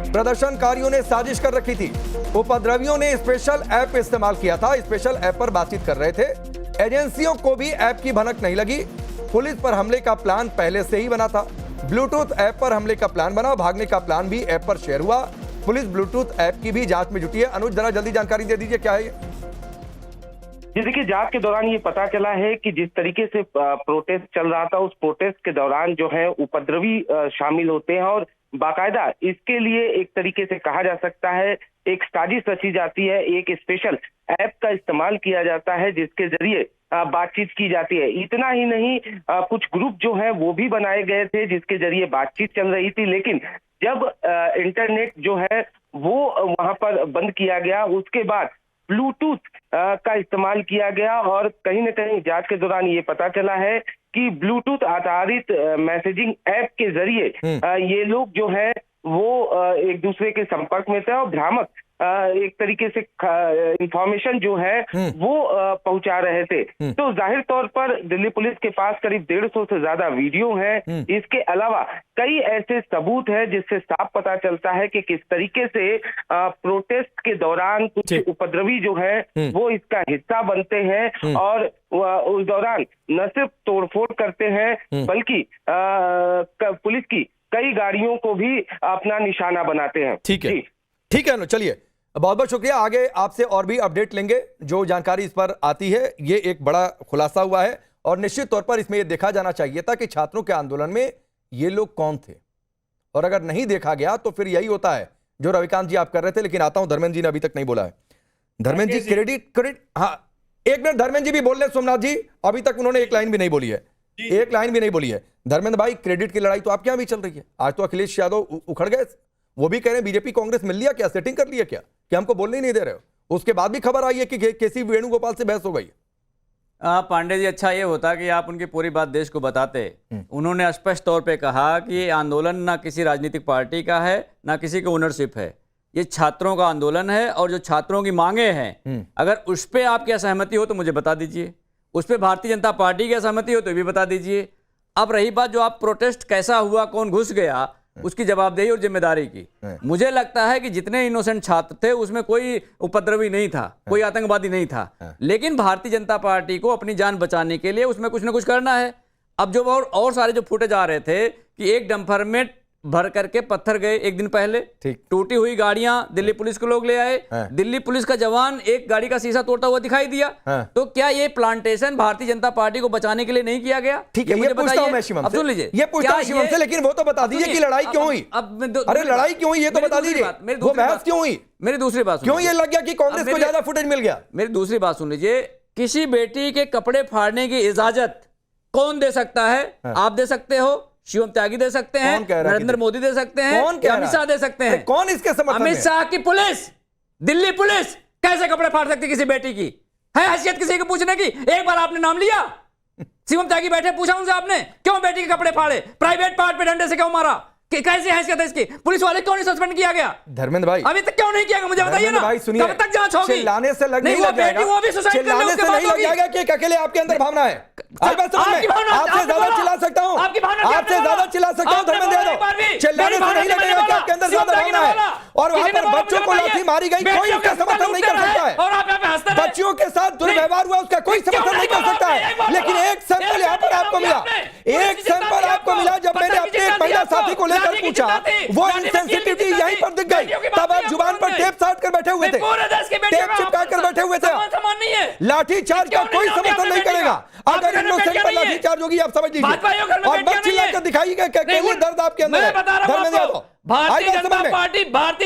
प्रदर्शनकारियों ने साजिश कर रखी थी। उपद्रवियों ने स्पेशल ऐप इस्तेमाल किया था। स्पेशल ऐप पर बातचीत कर रहे थे। एजेंसियों को भी ऐप की भनक नहीं लगी। पुलिस पर हमले का प्लान पहले से ही बना था। ब्लूटूथ ऐप पर हमले का प्लान बना, भागने का प्लान भी ऐप पर शेयर हुआ। पुलिस ब्लूटूथ ऐप की भी जांच में जुटी है। अनुज, जरा जल्दी जानकारी दे दीजिए, क्या है ये? जी देखिए, जांच के दौरान ये पता चला है कि जिस तरीके से प्रोटेस्ट चल रहा था, उस प्रोटेस्ट के दौरान जो है उपद्रवी शामिल होते हैं और बाकायदा इसके लिए एक तरीके से कहा जा सकता है एक साजिश रची जाती है। एक स्पेशल ऐप का इस्तेमाल किया जाता है जिसके जरिए बातचीत की जाती है। इतना ही नहीं, कुछ ग्रुप जो है वो भी बनाए गए थे जिसके जरिए बातचीत चल रही थी। लेकिन जब इंटरनेट जो है वो वहां पर बंद किया गया, उसके बाद ब्लूटूथ का इस्तेमाल किया गया और कहीं ना कहीं जांच के दौरान ये पता चला है कि ब्लूटूथ आधारित मैसेजिंग ऐप के जरिए ये लोग जो है वो एक दूसरे के संपर्क में थे और भ्रामक एक तरीके से इंफॉर्मेशन जो है वो पहुंचा रहे थे। तो जाहिर तौर पर दिल्ली पुलिस के पास करीब 150 से ज्यादा वीडियो हैं। इसके अलावा कई ऐसे सबूत हैं जिससे साफ पता चलता है कि किस तरीके से प्रोटेस्ट के दौरान कुछ उपद्रवी जो है वो इसका हिस्सा बनते हैं और उस दौरान न सिर्फ तोड़फोड़ करते हैं बल्कि पुलिस की कई गाड़ियों को भी अपना निशाना बनाते हैं। ठीक है, ठीक है, चलिए, बहुत बहुत शुक्रिया। आगे आपसे और भी अपडेट लेंगे जो जानकारी इस पर आती है। ये एक बड़ा खुलासा हुआ है और निश्चित तौर पर इसमें यह देखा जाना चाहिए था कि छात्रों के आंदोलन में ये लोग कौन थे, और अगर नहीं देखा गया तो फिर यही होता है जो रविकांत जी आप कर रहे थे। लेकिन आता हूं, धर्मेंद्र जी ने अभी तक नहीं बोला है। धर्मेंद्र जी, क्रेडिट, हाँ एक मिनट, धर्मेंद्र जी भी बोल रहे, सोमनाथ जी अभी तक उन्होंने एक लाइन भी नहीं बोली है, एक लाइन भी नहीं बोली है। धर्मेंद्र भाई, क्रेडिट की लड़ाई तो आपके यहां भी चल रही है। आज तो अखिलेश यादव उखड़ गए, वो भी कह रहे हैं बीजेपी कांग्रेस मिल लिया क्या, सेटिंग कर लिया क्या, कि हमको बोलने ही नहीं दे रहे हो। उसके बाद भी खबर आई है कि केसी वेणुगोपाल से बहस हो गई है। पांडे जी, अच्छा ये होता कि आप उनकी पूरी बात देश को बताते। उन्होंने स्पष्ट तौर पे कहा कि ये आंदोलन ना किसी राजनीतिक पार्टी का है ना किसी की ओनरशिप है, ये छात्रों का आंदोलन है और जो छात्रों की मांगे हैं अगर उस पर आपकी असहमति हो तो मुझे बता दीजिए, उस पर भारतीय जनता पार्टी की असहमति हो तो भी बता दीजिए। अब रही बात जो आप प्रोटेस्ट कैसा हुआ, कौन घुस गया, उसकी जवाबदेही और जिम्मेदारी की, मुझे लगता है कि जितने इनोसेंट छात्र थे उसमें कोई उपद्रवी नहीं था, कोई आतंकवादी नहीं था। लेकिन भारतीय जनता पार्टी को अपनी जान बचाने के लिए उसमें कुछ ना कुछ करना है। अब जो और सारे जो फुटेज आ रहे थे कि एक डंपर में भर करके पत्थर गए एक दिन पहले, टूटी हुई गाड़ियां दिल्ली पुलिस के लोग ले आए, दिल्ली पुलिस का जवान एक गाड़ी का शीशा तोड़ता हुआ दिखाई दिया। तो क्या ये प्लांटेशन भारतीय जनता पार्टी को बचाने के लिए नहीं किया गया? ठीक है, ये पूछता हूं मैं शिवम से, सुन लीजिए, ये पूछता हूं शिवम से, लेकिन वो तो बता दीजिए कि लड़ाई क्यों हुई। अरे लड़ाई क्यों हुई ये तो बता दीजिए, वो बहस क्यों हुई? मेरी दूसरी बात, क्यों ये लग गया कि कांग्रेस को ज्यादा फुटेज मिल गया? मेरी दूसरी बात सुन लीजिए, किसी बेटी के कपड़े फाड़ने की इजाजत कौन दे सकता है? आप दे सकते हो, शिवम त्यागी दे सकते हैं, नरेंद्र मोदी दे सकते हैं, अमित शाह दे सकते हैं। कौन इसके समर्थन में? अमित शाह की पुलिस, दिल्ली पुलिस कैसे कपड़े फाड़ सकती किसी बेटी की? है हैसियत किसी को पूछने की? एक बार आपने नाम लिया, शिवम त्यागी बैठे, पूछा उनसे आपने क्यों बेटी के कपड़े फाड़े, प्राइवेट पार्ट पे डंडे से क्यों मारा, कि कैसी हैसियत है इसकी? पुलिस वाले क्यों नहीं सस्पेंड किया गया? धर्मेंद्र भाई अभी तक क्यों नहीं किया गया मुझे बताइए ना। भाई सुनिए, कब तक जांच होगी? चिल्लाने से लग नहीं लग जाएगा, वो भी सुसाइड करने चिल्लाने से नहीं लग जाएगा कि अकेले आपके अंदर भावना है। आपसे ज्यादा चिल्ला सकता हूं, आपसे ज्यादा चिल्ला सकता हूं धर्मेंद्र यादव, चिल्लाने से नहीं लगेगा कि आपके अंदर ज्यादा भावना है। और वहां पर बच्चों को लाठी मारी गई, कोई उसका समर्थन नहीं कर सकता है। बच्चियों के साथ दुर्व्यवहार हुआ, उसका कोई समर्थन नहीं कर सकता है। लेकिन एक सैंपल यहाँ पर आपको मिला, एक सैंपल आपको मिला, जब मैंने अपने एक महिला साथी को लेकर पूछा, वो इंसेंसिटिविटी यहीं पर दिख गई। तब आप जुबान पर टेप साट कर बैठे हुए थे, टेप चिपका कर बैठे हुए थे। लाठी चार्ज का कोई समर्थन नहीं करेगा। अगर इनोसेंट पर लाठी चार्ज होगी आप समझ लीजिए, और बच चिल्लाकर दिखाइएगा क्या दर्द आपके अंदर है। धर्मेंद्र यादव, भारतीय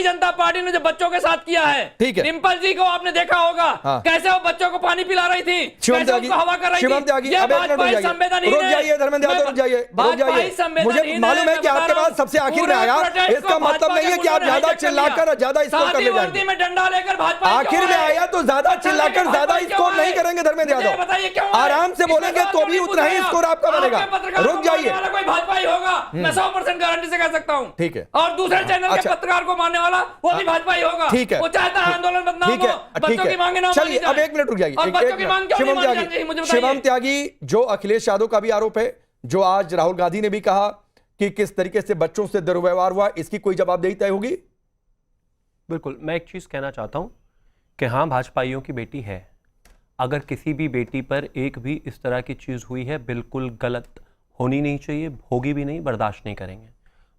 जनता पार्टी ने जो बच्चों के साथ किया है, ठीक है, डिंपल जी को आपने देखा होगा कैसे वो बच्चों को पानी पिला रही थी, कैसे उनको हवा कर रही थी। ये भाजपाई संवेदनहीन है। रुक जाइए धर्मेंद्र यादव, रुक जाइए। मुझे मालूम है कि आपके पास सबसे आखिर में आया, इसका मतलब नहीं है कि आप ज्यादा चिल्लाकर ज्यादा स्कोर कर ले जाएंगे। में डंडा लेकर भाजपा आखिर में आया तो ज्यादा चिल्लाकर ज्यादा स्कोर नहीं करेंगे धर्मेंद्र यादव, आराम से बोलेंगे तो भी उतना ही स्कोर आपका बनेगा। रुक जाइए, कोई भाजपाई होगा मैं 100% गारंटी से कह सकता हूं। ठीक है, और दूसरे चैनल के पत्रकार को मारने वाला वो भी भाजपा ही होगा। ठीक है, वो चाहता है आंदोलन बदनाम हो, बच्चों की मांगे ना। चलिए अब एक मिनट रुक जाइए। शिवम त्यागी, जो अखिलेश यादव का भी आरोप है, जो आज राहुल गांधी ने भी कहा कि किस तरीके से बच्चों से दुर्व्यवहार हुआ, इसकी कोई जवाबदेही तय होगी? बिल्कुल, मैं एक चीज़ कहना चाहता हूँ कि हाँ, भाजपाइयों की बेटी है। अगर किसी भी बेटी पर एक भी इस तरह की चीज़ हुई है, बिल्कुल गलत होनी नहीं चाहिए, होगी भी नहीं, बर्दाश्त नहीं करेंगे।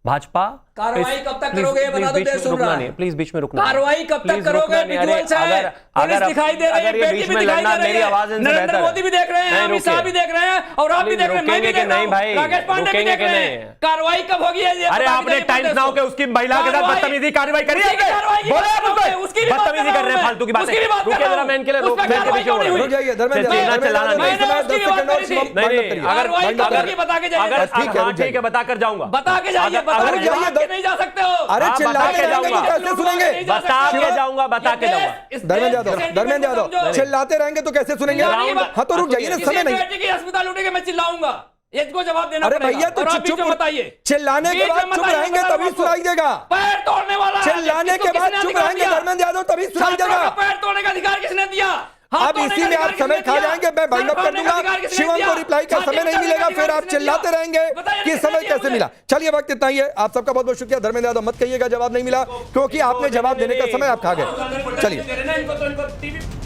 भाजपा कार्रवाई कब तक करोगे? बता दो, देश सुन रहा है। प्लीज बीच में रुकना। कार्रवाई कब तक करोगे? पुलिस दिखाई दे रही है, बेटी भी दिखाई दे रही है, नरेंद्र मोदी भी देख रहे हैं, अमित शाह भी देख रहे हैं, और आप भी देख रहे हैं, मैं भी देख रहा हूं, राकेश पांडे भी देख रहे हैं। कार्रवाई कब होगी? अरे आपने टाइम्स नाउ के उसकी महिला के साथ बदतमीजी कार्रवाई करी है? उसकी भी बदतमीजी कर रहे हैं, फालतू की बातें। रुकिए जरा, मैं इनके लिए रुक जाइए, ठीक है, बताकर जाऊंगा। बता के जाइए, नहीं जा सकते हो। अरे चिल्लाते रहेंगे तो कैसे सुनेंगे? बता के जाऊंगा, बता के जाऊंगा। धर्मेंद्र यादव चिल्लाते रहेंगे तो कैसे सुनेंगे? हाँ तो रुक जाइए ना, समय नहीं। अस्पताल उठेंगे, मैं चिल्लाऊंगा, इसको जवाब देना अरे पड़ेगा। भैया तो चुप बताइए, चिल्लाने के बाद चुप रहेंगे तभी सुनाई देगा। पैर तोड़ने वाला, चिल्लाने के बाद चुप रहेंगे धर्मेंद्र यादव तभी सुनाई देगा। पैर तोड़ने का अधिकार किसने दिया? अब इसी में आप समय खा जाएंगे, मैं वाइंड अप कर दूंगा, शिवम को रिप्लाई का समय नहीं मिलेगा, फिर आप चिल्लाते रहेंगे कि समय कैसे मिला। चलिए वक्त इतना ही है, आप सबका बहुत बहुत शुक्रिया। धर्मेंद्र यादव मत कहिएगा जवाब नहीं मिला, क्योंकि आपने जवाब देने का समय आप खा गए। चलिए।